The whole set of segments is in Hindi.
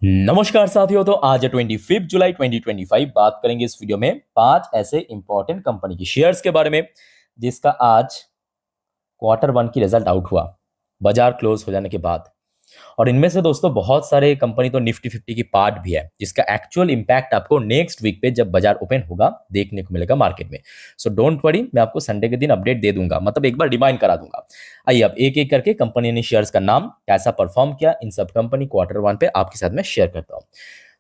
नमस्कार साथियों। तो आज है 25 जुलाई 2025। बात करेंगे इस वीडियो में 5 ऐसे इंपॉर्टेंट कंपनी की शेयर्स के बारे में जिसका आज क्वार्टर वन की रिजल्ट आउट हुआ बाजार क्लोज हो जाने के बाद। और इनमें से दोस्तों बहुत सारे कंपनी तो निफ्टी 50 की पार्ट भी है जिसका एक्चुअल इंपैक्ट आपको नेक्स्ट वीक पे जब बाजार ओपन होगा देखने को मिलेगा मार्केट में। सो डोंट वरी, मैं आपको संडे के दिन अपडेट दे दूंगा, मतलब एक बार रिमाइंड करा दूंगा। आइए अब एक एक करके कंपनी ने शेयर्स का नाम, कैसा परफॉर्म किया, इन सब कंपनी क्वार्टर वन पे आपके साथ में शेयर करता हूँ।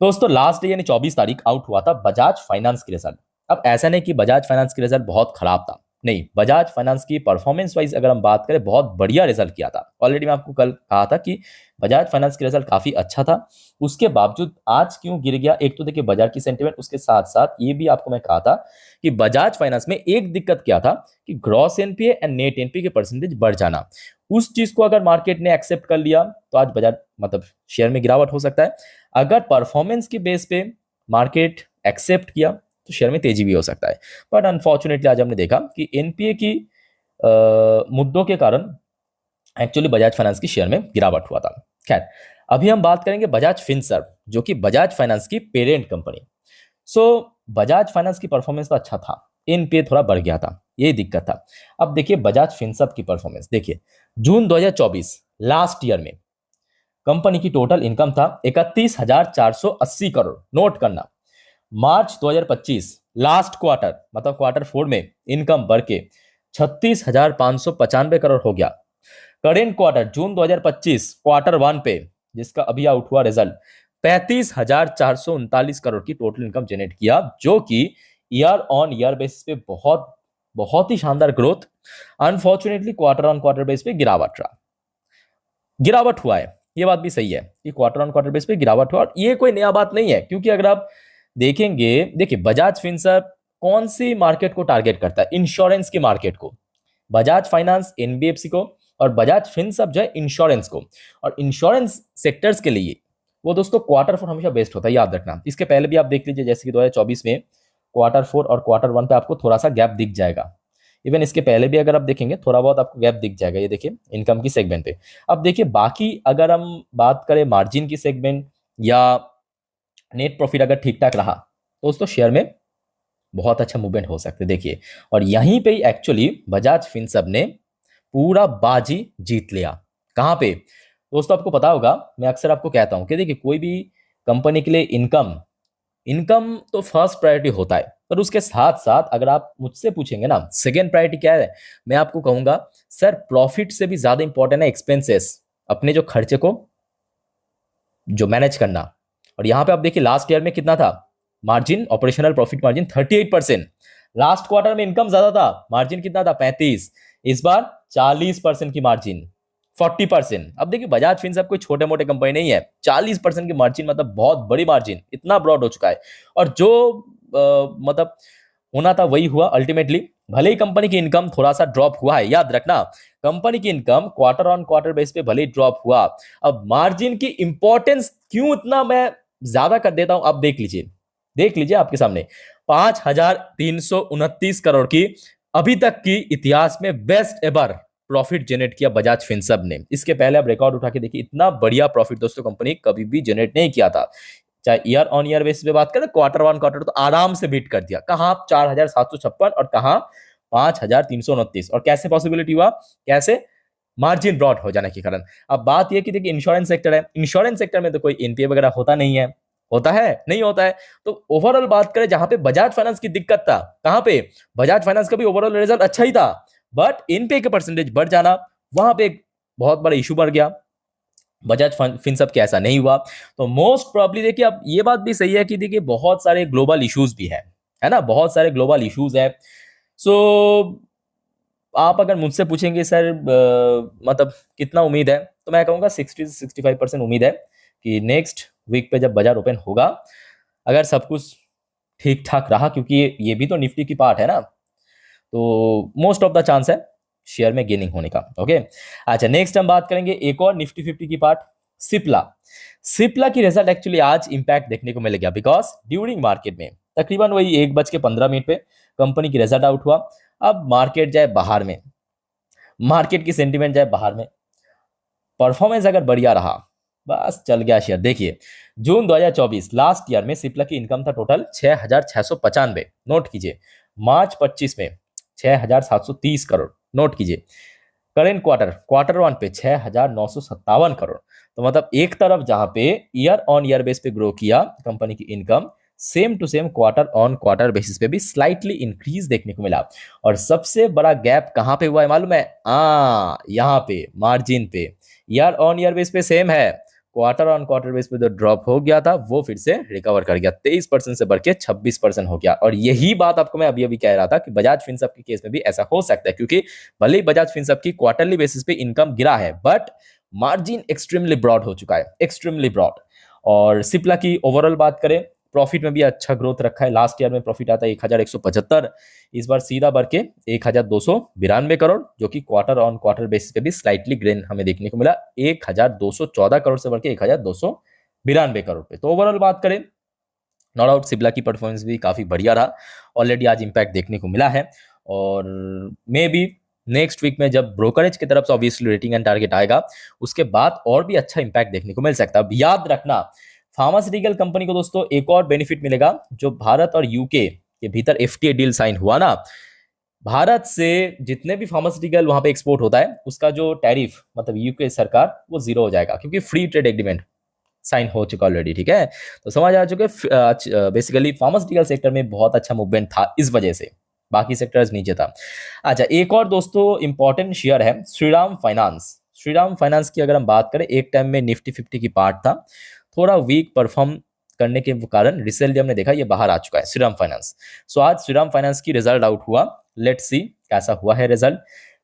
दोस्तों लास्ट डे यानी 24 तारीख आउट हुआ था बजाज फाइनेंस की रिजल्ट। अब ऐसा नहीं कि बजाज फाइनेंस की रिजल्ट बहुत खराब था, नहीं, बजाज फाइनेंस की परफॉर्मेंस वाइज अगर हम बात करें बहुत बढ़िया रिजल्ट किया था। ऑलरेडी मैं आपको कल कहा था कि बजाज फाइनेंस की रिजल्ट काफी अच्छा था। उसके बावजूद आज क्यों गिर गया, एक तो देखिए बाजार की सेंटीमेंट, उसके साथ साथ ये भी आपको मैं कहा था कि बजाज फाइनेंस में एक दिक्कत क्या था कि gross NPA and net NPA के परसेंटेज बढ़ जाना। उस चीज को अगर मार्केट ने एक्सेप्ट कर लिया तो आज बाजार मतलब शेयर में गिरावट हो सकता है। अगर परफॉर्मेंस के बेस पे मार्केट एक्सेप्ट किया तो शेयर में तेजी भी हो सकता है। बट अनफॉर्चुनेटली आज हमने देखा कि एनपीए की मुद्दों के कारण एक्चुअली बजाज फाइनेंस की शेयर में गिरावट हुआ था। खैर, अभी हम बात करेंगे बजाज फिनसर्व जो कि बजाज फाइनेंस की पेरेंट कंपनी। सो बजाज फाइनेंस की परफॉर्मेंस तो अच्छा था, एनपीए थोड़ा बढ़ गया था, ये दिक्कत था। अब देखिए बजाज फिनसर्व की परफॉर्मेंस देखिए, जून 2024 लास्ट ईयर में कंपनी की टोटल इनकम था 31,480 करोड़, नोट करना। मार्च 2025 लास्ट क्वार्टर मतलब क्वार्टर फोर में इनकम बढ़ के 36,595 करोड़ हो गया। करेंट क्वार्टर जून 2025 क्वार्टर वन पे जिसका अभी आउट हुआ रिजल्ट 35,439 करोड़ की टोटल इनकम जनरेट किया, जो कि ईयर ऑन ईयर बेसिस पे बहुत बहुत ही शानदार growth. Unfortunately quarter on quarter base पे गिरावट हुआ है, ये बात भी सही है कि क्वार्टर ऑन क्वार्टर बेस पे गिरावट हुआ, और ये कोई नया बात नहीं है क्योंकि अगर आप देखेंगे, देखिए बजाज फिनसर्व कौन सी मार्केट को टारगेट करता है, इंश्योरेंस की मार्केट को। बजाज फाइनेंस एनबीएफसी को और बजाज फिनसर्व जो है इंश्योरेंस को। और इंश्योरेंस सेक्टर्स के लिए वो दोस्तों क्वार्टर फोर हमेशा बेस्ट होता है, याद रखना। इसके पहले भी आप देख लीजिए, जैसे कि 2024 में क्वार्टर फोर और क्वार्टर वन पे आपको थोड़ा सा गैप दिख जाएगा। इवन इसके पहले भी अगर आप देखेंगे थोड़ा बहुत आपको गैप दिख जाएगा, ये देखिए इनकम की सेगमेंट पे। अब देखिए बाकी अगर हम बात करें मार्जिन की सेगमेंट या नेट प्रॉफिट अगर ठीक ठाक रहा तो दोस्तों शेयर में बहुत अच्छा मूवमेंट हो सकते देखिए। और यहीं पे ही एक्चुअली बजाज फिनसर्व ने पूरा बाजी जीत लिया। कहां पे दोस्तों, आपको पता होगा, मैं अक्सर आपको कहता हूं कि देखिए कोई भी कंपनी के लिए इनकम इनकम तो फर्स्ट प्रायोरिटी होता है, पर उसके साथ साथ अगर आप मुझसे पूछेंगे ना सेकेंड प्रायोरिटी क्या है, मैं आपको कहूंगा सर प्रॉफिट से भी ज्यादा इंपॉर्टेंट है एक्सपेंसेस, अपने जो खर्चे को जो मैनेज करना। और यहां पे आप देखिए लास्ट ईयर में कितना था margin, operational profit margin 38%। Last quarter में इनकम ज्यादा था, मार्जिन कितना था 35, इस बार 40% की मार्जिन, 40%। अब देखिए बजाज फिनसर्व कोई छोटे मोटे कंपनी नहीं है, 40% की मार्जिन मतलब बहुत बड़ी मार्जिन, इतना ब्रॉड हो चुका है। और जो मतलब होना था वही हुआ अल्टीमेटली। भले ही कंपनी की इनकम थोड़ा सा ड्रॉप हुआ है, याद रखना कंपनी की income quarter on quarter base पे भले ही ड्रॉप हुआ। अब मार्जिन की इंपॉर्टेंस क्यों इतना मैं ज्यादा कर देता हूं, आप देख लीजिए आपके सामने 5,329 करोड़ की अभी तक की इतिहास में बेस्ट एवर प्रॉफिट जनरेट किया बजाज फिनसर्व ने। इसके पहले आप रिकॉर्ड उठा के देखिए, इतना बढ़िया प्रॉफिट दोस्तों कंपनी कभी भी जनरेट नहीं किया था। चाहे ईयर ऑन ईयर बेसिस पे बात करें, क्वार्टर वन क्वार्टर तो आराम से बीट कर दिया, कहां 4,756 और कहां 5,329। और कैसे पॉसिबिलिटी हुआ, कैसे, मार्जिन ब्रॉड हो जाने के कारण। अब बात यह कि देखिए इंश्योरेंस सेक्टर है, इंश्योरेंस सेक्टर में तो कोई एनपीए वगैरह होता नहीं है, होता है नहीं होता है। तो ओवरऑल बात करें जहां पे बजाज फाइनेंस की दिक्कत था, कहां पे बजाज फाइनेंस का भी ओवरऑल रिजल्ट अच्छा ही था, बट एनपीए के परसेंटेज बढ़ जाना, वहां पे एक बहुत बड़ा इशू बढ़ गया। बजाज फिनसर्व के ऐसा नहीं हुआ। तो मोस्ट प्रॉब्ली देखिए, अब ये बात भी सही है कि देखिए बहुत सारे ग्लोबल इश्यूज भी है ना, बहुत सारे ग्लोबल इश्यूज है। सो आप अगर मुझसे पूछेंगे सर मतलब कितना उम्मीद है, तो मैं कहूंगा 60 से 65% उम्मीद है कि नेक्स्ट वीक पे जब बाजार ओपन होगा, अगर सब कुछ ठीक ठाक रहा, क्योंकि ये भी तो निफ्टी की पार्ट है ना, तो मोस्ट ऑफ द चांस है शेयर में गेनिंग होने का। ओके, अच्छा नेक्स्ट हम बात करेंगे एक और निफ्टी 50 की पार्ट, सिप्ला। सिप्ला की रिजल्ट एक्चुअली आज इंपैक्ट देखने को मिलेगा, बिकॉज ड्यूरिंग मार्केट में तकरीबन वही 1:15 पे कंपनी की रिजल्ट आउट हुआ। अब मार्केट जाए बाहर में, मार्केट की सेंटीमेंट जाए बाहर में, परफॉर्मेंस अगर बढ़िया रहा बस चल गया शेयर। देखिए जून 2024 लास्ट ईयर में सिप्ला की इनकम था टोटल 6,695, नोट कीजिए। मार्च 25 में 6,730 करोड़, नोट कीजिए। करेंट क्वार्टर वन पे 6,957 करोड़। तो मतलब एक तरफ जहां पे ईयर ऑन ईयर बेस पे ग्रो किया कंपनी की इनकम, same to same quarter on quarter basis पे भी स्लाइटली इंक्रीज देखने को मिला। और सबसे बड़ा गैप कहां पे हुआ है मालूम है? यहाँ पे मार्जिन पे। ईयर ऑन ईयर बेस पे सेम है, क्वार्टर ऑन क्वार्टर बेस पे जो ड्रॉप हो गया था वो फिर से रिकवर कर गया, 23% से बढ़ के 26% हो गया। और यही बात आपको मैं अभी अभी कह रहा था कि बजाज फिनसर्व के केस में भी ऐसा हो सकता है, क्योंकि भले ही बजाज फिनसर्व की क्वार्टरली बेसिस पे इनकम गिरा है, बट मार्जिन एक्सट्रीमली ब्रॉड हो चुका है, एक्सट्रीमली ब्रॉड। और सिप्ला की ओवरऑल बात करें, प्रॉफिट में भी अच्छा ग्रोथ रखा है। लास्ट ईयर में प्रॉफिट आता है 1,175, इस बार सीधा बढ़ के 1,292 करोड़, जो कि क्वार्टर ऑन क्वार्टर बेसिस पे भी स्लाइटली ग्रेन हमें देखने को मिला, 1,214 करोड़ से बढ़ के 1,292 करोड़ पे। तो ओवरऑल बात करें, नो डाउट सिप्ला की परफॉर्मेंस भी काफी बढ़िया रहा। ऑलरेडी आज इंपैक्ट देखने को मिला है, और मे बी नेक्स्ट वीक में जब ब्रोकरेज की तरफ से ऑब्वियसली रेटिंग एंड टारगेट आएगा, उसके बाद और भी अच्छा इंपैक्ट देखने को मिल सकता है। अब याद रखना, फार्मास्यूटिकल कंपनी को दोस्तों एक और बेनिफिट मिलेगा, जो भारत और यूके के भीतर एफटीए डील साइन हुआ ना, भारत से जितने भी फार्मास्यूटिकल वहां पे एक्सपोर्ट होता है, उसका जो टैरिफ मतलब यूके सरकार वो जीरो हो जाएगा, क्योंकि फ्री ट्रेड एग्रीमेंट साइन हो चुका ऑलरेडी। ठीक है, तो समझ आ चुके। बेसिकली फार्मास्यूटिकल सेक्टर में बहुत अच्छा मूवमेंट था इस वजह से, बाकी सेक्टर्स नीचे था। अच्छा, एक और दोस्तों इंपॉर्टेंट शेयर है श्रीराम फाइनेंस। श्रीराम फाइनेंस की अगर हम बात करें, एक टाइम में निफ्टी 50 की पार्ट था, थोड़ा वीक परफॉर्म करने के कारण रिसेंटली हमने देखा ये बाहर आ चुका है श्रीराम फाइनेंस। सो आज श्रीराम फाइनेंस की रिजल्ट आउट हुआ, लेट्स सी कैसा हुआ है रिजल्ट।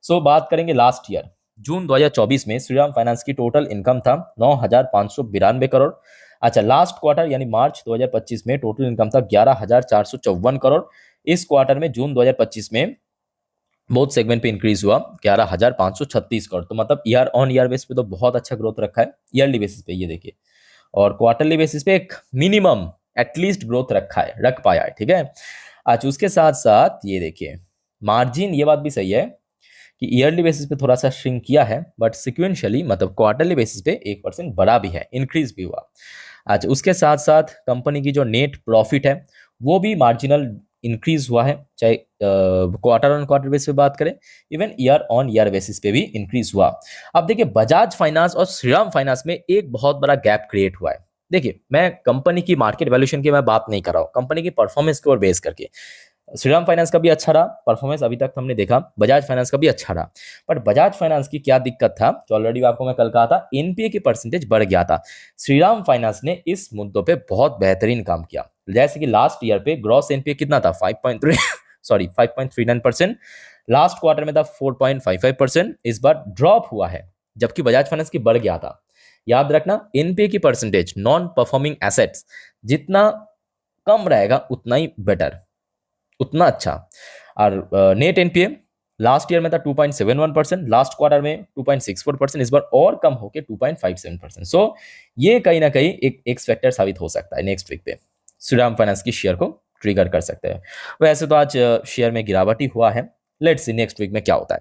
सो बात करेंगे लास्ट ईयर जून 2024 में श्रीराम फाइनेंस की टोटल इनकम था 9,592 करोड़। अच्छा, लास्ट क्वार्टर यानी मार्च 2025 में टोटल इनकम था 11,454 करोड़। इस क्वार्टर में जून 2025 में बहुत सेगमेंट पे इंक्रीज हुआ 11,536 करोड़। तो मतलब ईयर ऑन ईयर बेस पे तो बहुत अच्छा ग्रोथ रखा है, ईयरली बेसिस पे ये देखिए, और क्वार्टरली बेसिस पे एक मिनिमम एटलीस्ट ग्रोथ रख पाया है। ठीक है, अच्छा उसके साथ साथ ये देखिए मार्जिन, ये बात भी सही है कि ईयरली बेसिस पे थोड़ा सा श्रिंक किया है, बट सिक्वेंशियली मतलब क्वार्टरली बेसिस पे 1% बढ़ा भी है, इंक्रीज भी हुआ। अच्छा, उसके साथ साथ कंपनी की जो नेट प्रॉफिट है वो भी मार्जिनल इंक्रीज हुआ है, चाहे क्वार्टर ऑन क्वार्टर बेसिस पे बात करें, even year on year basis पे भी इंक्रीज हुआ। अब देखिए बजाज फाइनेंस और श्रीराम फाइनेंस में एक बहुत बड़ा गैप क्रिएट हुआ है। देखिए मैं कंपनी की मार्केट वैल्यूएशन की मैं बात नहीं कर रहा हूं, कंपनी की परफॉर्मेंस के ऊपर बेस करके। श्रीराम फाइनेंस का भी अच्छा रहा परफॉर्मेंस, अभी तक हमने देखा बजाज फाइनेंस का भी अच्छा रहा, बट बजाज फाइनेंस की क्या दिक्कत था, तो ऑलरेडी आपको मैं कल कहा था, एनपीए की परसेंटेज बढ़ गया था। श्रीराम फाइनेंस ने इस मुद्दों पे बहुत बेहतरीन काम किया। जैसे कि लास्ट ईयर पे ग्रॉस एनपीए कितना था 5.39%, लास्ट क्वार्टर में था 4.55%, इस बार ड्रॉप हुआ है, जबकि बजाज फाइनेंस की बढ़ गया था। याद रखना, एनपीए की परसेंटेज नॉन परफॉर्मिंग एसेट्स जितना कम रहेगा उतना ही बेटर, उतना अच्छा। और नेट एनपीए लास्ट ईयर में था 2.71%, लास्ट क्वार्टर में 2.64%, इस बार और कम होकर 2.57%। सो ये कहीं ना कहीं एक एक्स फैक्टर साबित हो सकता है नेक्स्ट वीक पे, श्रीराम फाइनेंस की शेयर को ट्रिगर कर सकते हैं। वैसे तो आज शेयर में गिरावट ही हुआ है, लेट्स सी नेक्स्ट वीक में क्या होता है।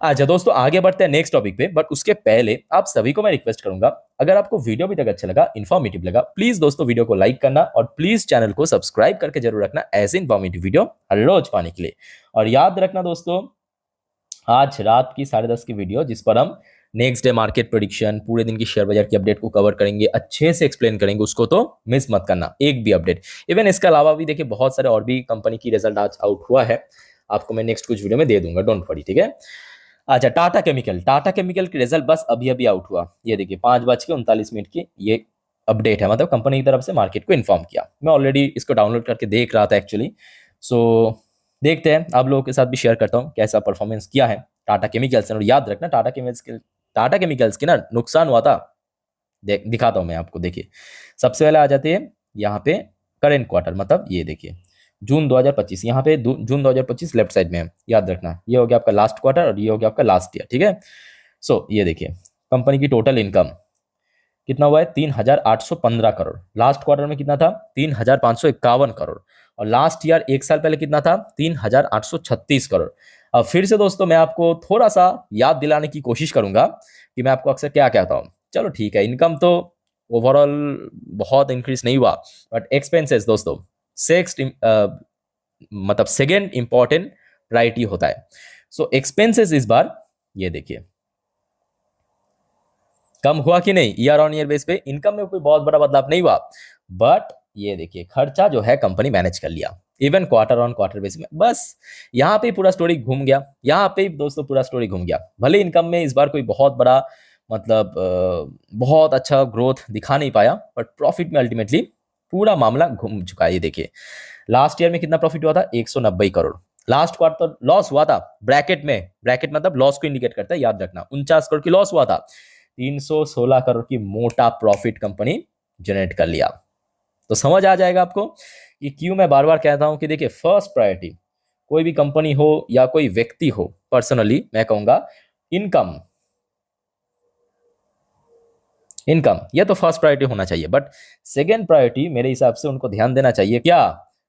अच्छा दोस्तों, आगे बढ़ते हैं नेक्स्ट टॉपिक पे, बट उसके पहले आप सभी को मैं रिक्वेस्ट करूंगा, अगर आपको वीडियो अभी तक अच्छा लगा, इन्फॉर्मेटिव लगा, प्लीज दोस्तों वीडियो को लाइक करना, और प्लीज चैनल को सब्सक्राइब करके जरूर रखना ऐसे इन्फॉर्मेटिव वीडियो हर रोज पाने के लिए। और याद रखना दोस्तों, आज रात की 10:30 की वीडियो, जिस पर हम नेक्स्ट डे मार्केट प्रेडिक्शन, पूरे दिन की शेयर बाजार की अपडेट को कवर करेंगे, अच्छे से एक्सप्लेन करेंगे, उसको तो मिस मत करना एक भी अपडेट। इवन इसके अलावा भी देखिए बहुत सारे और भी कंपनी की रिजल्ट आज आउट हुआ है, आपको मैं नेक्स्ट कुछ वीडियो में दे दूंगा, डोंट वरी। ठीक है, अच्छा टाटा केमिकल की रिजल्ट बस अभी अभी आउट हुआ, ये देखिए 5:39 की ये अपडेट है, मतलब कंपनी की तरफ से मार्केट को इन्फॉर्म किया। मैं ऑलरेडी इसको डाउनलोड करके देख रहा था एक्चुअली, सो देखते हैं आप लोगों के साथ भी शेयर करता हूँ कैसा परफॉर्मेंस किया है टाटा केमिकल्स ने। और याद रखना टाटा केमिकल्स की ना नुकसान हुआ था, दिखाता हूँ मैं आपको। देखिए सबसे पहले आ जाते हैं यहाँ पे करेंट क्वार्टर, मतलब ये देखिए जून 2025, यहाँ पे जून 2025 लेफ्ट साइड में है, याद रखना ये हो गया आपका लास्ट क्वार्टर और ये हो गया आपका लास्ट ईयर। ठीक है, सो ये देखिए कंपनी की टोटल इनकम कितना हुआ है 3,815 करोड़, लास्ट क्वार्टर में कितना था 3,551 करोड़, और लास्ट ईयर एक साल पहले कितना था 3,836 करोड़। अब फिर से दोस्तों मैं आपको थोड़ा सा याद दिलाने की कोशिश करूंगा कि मैं आपको अक्सर क्या कहता हूं। चलो ठीक है, इनकम तो ओवरऑल बहुत इंक्रीज नहीं हुआ, बट एक्सपेंसेस दोस्तों मतलब सेकेंड इंपॉर्टेंट प्रायोरिटी होता है। सो एक्सपेंसेस इस बार ये देखिए कम हुआ कि नहीं, ईयर ऑन ईयर बेस पे इनकम में कोई बहुत बड़ा बदलाव नहीं हुआ, बट ये देखिए खर्चा जो है कंपनी मैनेज कर लिया even quarter on quarter base में। बस यहाँ पे पूरा स्टोरी घूम गया, यहाँ पे दोस्तों पूरा स्टोरी घूम गया। भले इनकम में इस बार कोई बहुत बड़ा मतलब बहुत अच्छा ग्रोथ दिखा नहीं पाया, बट प्रॉफिट में अल्टीमेटली पूरा मामला घूम चुका है। ये देखिए लास्ट ईयर में कितना प्रॉफिट हुआ था, 190 करोड़। लास्ट क्वार्टर लॉस हुआ था, ब्रैकेट में, ब्रैकेट मतलब लॉस को इंडिकेट करता है, याद रखना, 49 करोड़ की लॉस हुआ था। 316 करोड़ की मोटा प्रॉफिट कंपनी जनरेट कर लिया। तो समझ आ जाएगा आपको कि क्यों मैं बार बार कहता हूं कि देखिए फर्स्ट प्रायोरिटी कोई भी कंपनी हो या कोई व्यक्ति हो, पर्सनली मैं कहूंगा इनकम, इनकम ये तो फर्स्ट प्रायोरिटी होना चाहिए, बट सेकेंड प्रायोरिटी मेरे हिसाब से उनको ध्यान देना चाहिए क्या,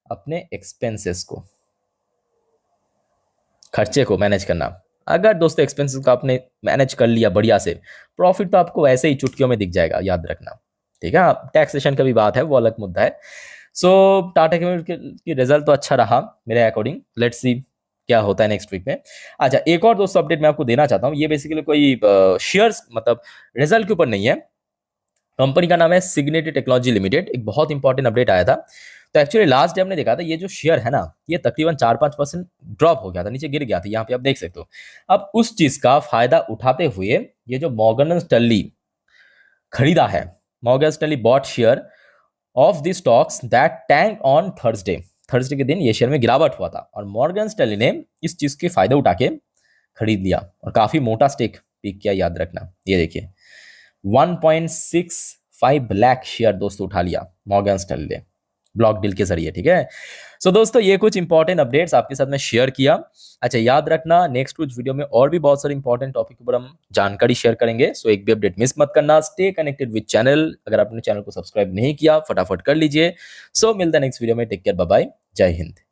अपने एक्सपेंसेस को, खर्चे को मैनेज करना। अगर दोस्तों एक्सपेंसेस को आपने मैनेज कर लिया बढ़िया से, प्रॉफिट तो आपको ऐसे ही चुटकियों में दिख जाएगा, याद रखना। ठीक है, टैक्सेशन का भी बात है, वो अलग मुद्दा है। सो टाटा केमिकल की रिजल्ट तो अच्छा रहा मेरे अकॉर्डिंग, लेट्स सी क्या होता है नेक्स्ट वीक में। अच्छा एक और दोस्तों अपडेट मैं आपको देना चाहता हूँ, ये बेसिकली कोई शेयर्स मतलब रिजल्ट के ऊपर नहीं है, कंपनी का नाम है सिग्नेटी टेक्नोलॉजी लिमिटेड। एक बहुत इंपॉर्टेंट अपडेट आया था। तो एक्चुअली लास्ट डे हमने देखा था ये जो शेयर है ना, ये तकरीबन 4-5% ड्रॉप हो गया था, नीचे गिर गया था, यहाँ पे आप देख सकते हो। अब उस चीज का फायदा उठाते हुए ये जो मॉर्गन स्टैनली खरीदा है, Morgan Stanley bought share of the stocks that tank on Thursday, Thursday के दिन ये शेयर में गिरावट हुआ था, और मॉर्गन स्टैनली ने इस चीज के फायदा उठा के खरीद लिया और काफी मोटा स्टेक पिक किया, याद रखना। ये देखिए 1.65 लाख शेयर दोस्तों उठा लिया मॉर्गन स्टैनली ने ब्लॉक डील के जरिए। ठीक है, सो दोस्तों ये कुछ इंपॉर्टेंट अपडेट्स आपके साथ में शेयर किया। अच्छा याद रखना नेक्स्ट कुछ वीडियो में और भी बहुत सारे इंपॉर्टेंट टॉपिक पर हम जानकारी शेयर करेंगे, सो एक भी अपडेट मिस मत करना। स्टे कनेक्टेड विद चैनल, अगर आपने चैनल को सब्सक्राइब नहीं किया फटाफट कर लीजिए। सो मिलता है नेक्स्ट वीडियो में, टेक केयर, बाय बाय, जय हिंद।